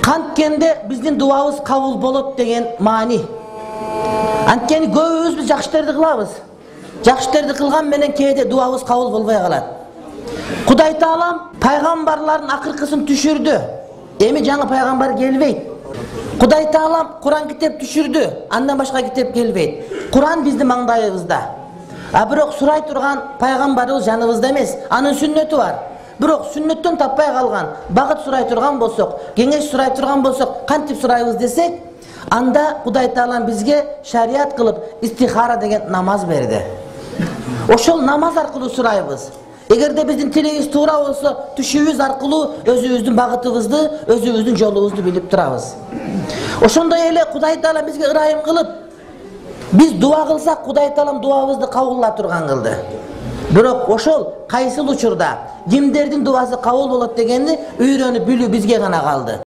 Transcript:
Kantkende bizdin duabız kabul bolot degen mani. Antkeni көбүбүз biz жакшыларды кылабыз. Жакшыларды кылган менен кээде дуабыз kabul болбой калат. Кудай Таалам пайгамбарлардын акыркысын түшүрдү. Эми жаңы пайгамбар келбейт. Кудай Таалам Куран китеп түшүрдү. Андан башка китеп келбейт. Куран биздин маңдайыбызда. А бирок сурай турган пайгамбарыбыз жаныбызда эмес. Анын сүннөтү бар. Бирок сүннөттөн таппай калган, багыт сурай турган болсок, кеңеш сурай турган болсок, кантип сурайбыз десек, анда Кудай Таалам бизге шариат кылып истихара деген намаз берди. Ошол намаз аркылуу сурайбыз. Эгерде биздин тилибиз туура болсо, түшүбүз аркылуу өзүбүздүн багытыбызды, өзүбүздүн жолубузду билип турабыз. Ошондой эле Кудай Таалам бизге ырайым кылып, биз дуа кылсак, Кудай Таалам дуабызды кабылла турган кылды. Бирок ошол кайсыл учурда кимдердин дуасы кабыл болот дегенди үйрөнүп билүү бизге гана калды.